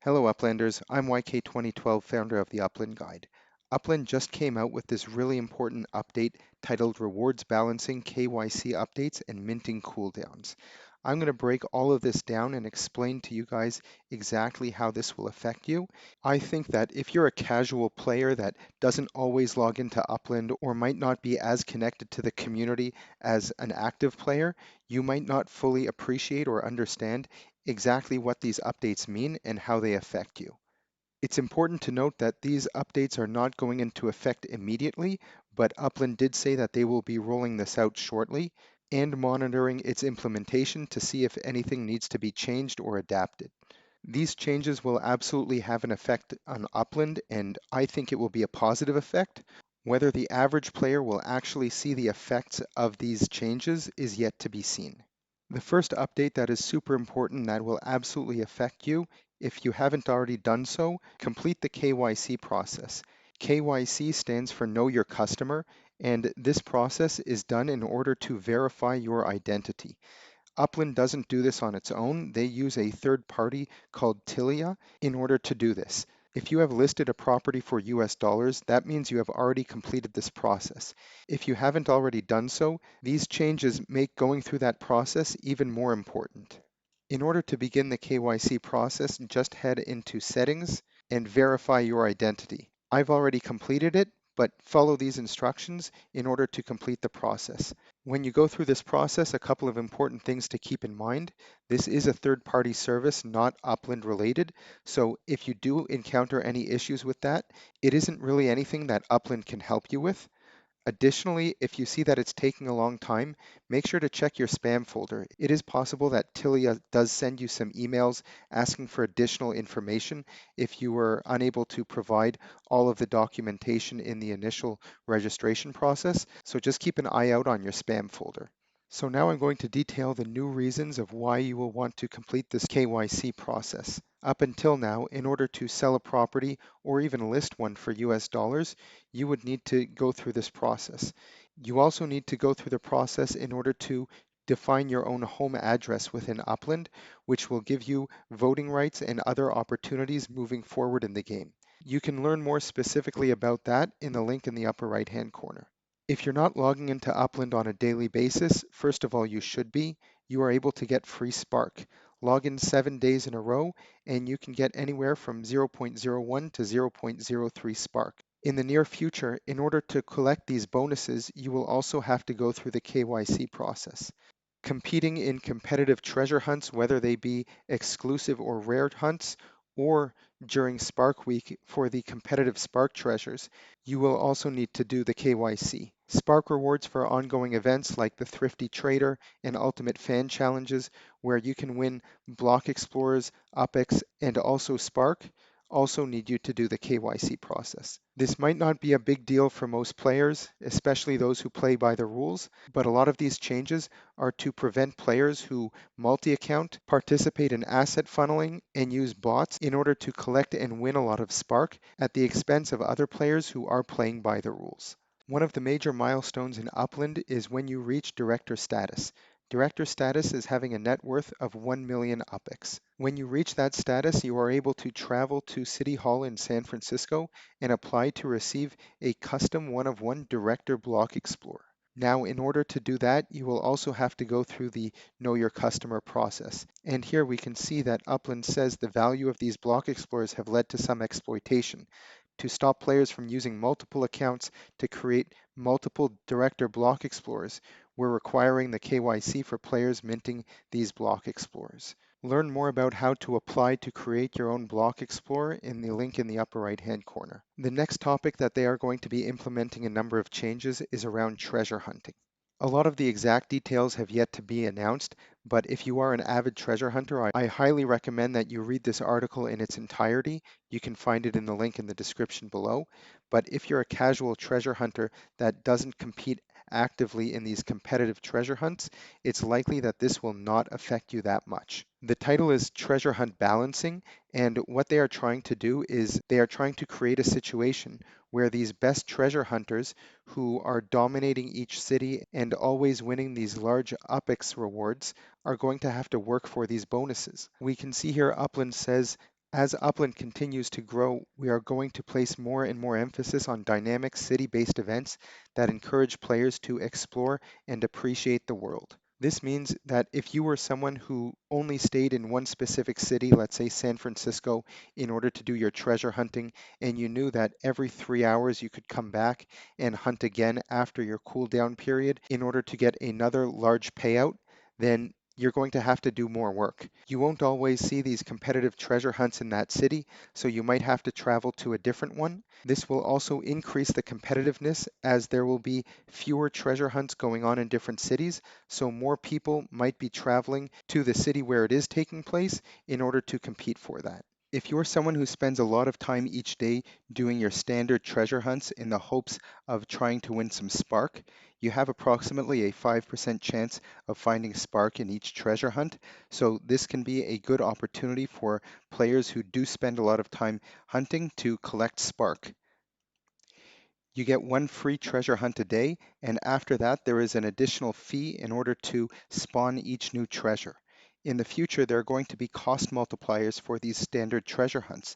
Hello Uplanders, I'm YK2012, founder of the Upland Guide. Upland just came out with this really important update titled Rewards Balancing KYC Updates and Minting Cooldowns. I'm going to break all of this down and explain to you guys exactly how this will affect you. I think that if you're a casual player that doesn't always log into Upland or might not be as connected to the community as an active player, you might not fully appreciate or understand exactly what these updates mean and how they affect you. It's important to note that these updates are not going into effect immediately, but Upland did say that they will be rolling this out shortly and monitoring its implementation to see if anything needs to be changed or adapted. These changes will absolutely have an effect on Upland, and I think it will be a positive effect. Whether the average player will actually see the effects of these changes is yet to be seen. The first update that is super important that will absolutely affect you, if you haven't already done so, complete the KYC process. KYC stands for Know Your Customer, and this process is done in order to verify your identity. Upland doesn't do this on its own. They use a third party called Tilia in order to do this. If you have listed a property for US dollars, that means you have already completed this process. If you haven't already done so, these changes make going through that process even more important. In order to begin the KYC process, just head into Settings and verify your identity. I've already completed it, but follow these instructions in order to complete the process. When you go through this process, a couple of important things to keep in mind. This is a third-party service, not Upland related. So if you do encounter any issues with that, it isn't really anything that Upland can help you with. Additionally, if you see that it's taking a long time, make sure to check your spam folder. It is possible that Tilia does send you some emails asking for additional information if you were unable to provide all of the documentation in the initial registration process. So just keep an eye out on your spam folder. So now I'm going to detail the new reasons of why you will want to complete this KYC process. Up until now, in order to sell a property or even list one for US dollars, you would need to go through this process. You also need to go through the process in order to define your own home address within Upland, which will give you voting rights and other opportunities moving forward in the game. You can learn more specifically about that in the link in the upper right-hand corner. If you're not logging into Upland on a daily basis, first of all, you should be. You are able to get free Spark. Log in 7 days in a row, and you can get anywhere from 0.01 to 0.03 Spark. In the near future, in order to collect these bonuses, you will also have to go through the KYC process. Competing in competitive treasure hunts, whether they be exclusive or rare hunts, or during Spark Week for the competitive Spark treasures, you will also need to do the KYC. Spark rewards for ongoing events like the Thrifty Trader and Ultimate Fan Challenges, where you can win Block Explorers, UpX, and also Spark, also need you to do the KYC process. This might not be a big deal for most players, especially those who play by the rules, but a lot of these changes are to prevent players who multi-account, participate in asset funneling, and use bots in order to collect and win a lot of Spark at the expense of other players who are playing by the rules. One of the major milestones in Upland is when you reach Director status. Director status is having a net worth of 1 million UPX. When you reach that status, you are able to travel to City Hall in San Francisco and apply to receive a custom one-of-one Director Block Explorer. Now, in order to do that, you will also have to go through the Know Your Customer process. And here we can see that Upland says the value of these block explorers have led to some exploitation. To stop players from using multiple accounts to create multiple director block explorers, we're requiring the KYC for players minting these block explorers. Learn more about how to apply to create your own block explorer in the link in the upper right hand corner. The next topic that they are going to be implementing a number of changes is around treasure hunting. A lot of the exact details have yet to be announced, but if you are an avid treasure hunter, I highly recommend that you read this article in its entirety. You can find it in the link in the description below. But if you're a casual treasure hunter that doesn't compete actively in these competitive treasure hunts, it's likely that this will not affect you that much. The title is Treasure Hunt Balancing, and what they are trying to do is they are trying to create a situation where these best treasure hunters who are dominating each city and always winning these large UPX rewards are going to have to work for these bonuses. We can see here Upland says As Upland continues to grow, we are going to place more and more emphasis on dynamic city-based events that encourage players to explore and appreciate the world. This means that if you were someone who only stayed in one specific city, let's say San Francisco, in order to do your treasure hunting, and you knew that every 3 hours you could come back and hunt again after your cooldown period in order to get another large payout, then you're going to have to do more work. You won't always see these competitive treasure hunts in that city, so you might have to travel to a different one. This will also increase the competitiveness as there will be fewer treasure hunts going on in different cities, so more people might be traveling to the city where it is taking place in order to compete for that. If you're someone who spends a lot of time each day doing your standard treasure hunts in the hopes of trying to win some spark, you have approximately a 5% chance of finding spark in each treasure hunt. So this can be a good opportunity for players who do spend a lot of time hunting to collect spark. You get one free treasure hunt a day, and after that, there is an additional fee in order to spawn each new treasure. In the future, there are going to be cost multipliers for these standard treasure hunts.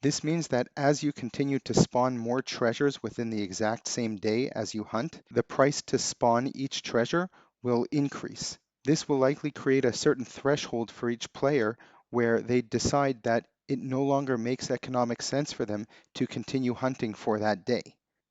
This means that as you continue to spawn more treasures within the exact same day as you hunt, the price to spawn each treasure will increase. This will likely create a certain threshold for each player where they decide that it no longer makes economic sense for them to continue hunting for that day.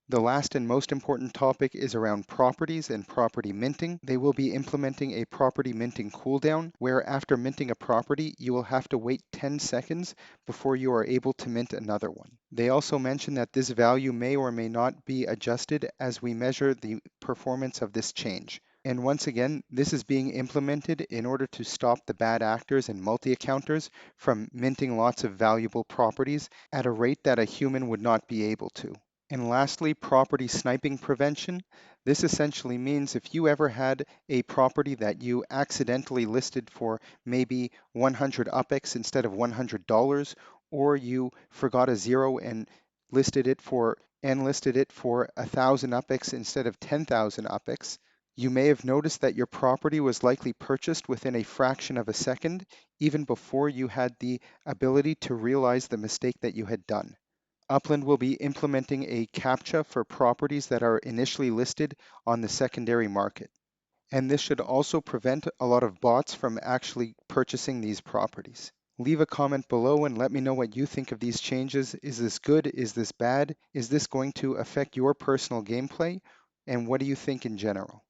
The last and most important topic is around properties and property minting. They will be implementing a property minting cooldown where after minting a property, you will have to wait 10 seconds before you are able to mint another one. They also mention that this value may or may not be adjusted as we measure the performance of this change. And once again, this is being implemented in order to stop the bad actors and multi-accounters from minting lots of valuable properties at a rate that a human would not be able to. And lastly, property sniping prevention. This essentially means if you ever had a property that you accidentally listed for maybe 100 UPEX instead of $100, or you forgot a zero and listed it for 1,000 UPEX instead of 10,000 UPEX, you may have noticed that your property was likely purchased within a fraction of a second, even before you had the ability to realize the mistake that you had done. Upland will be implementing a CAPTCHA for properties that are initially listed on the secondary market. And this should also prevent a lot of bots from actually purchasing these properties. Leave a comment below and let me know what you think of these changes. Is this good? Is this bad? Is this going to affect your personal gameplay? And what do you think in general?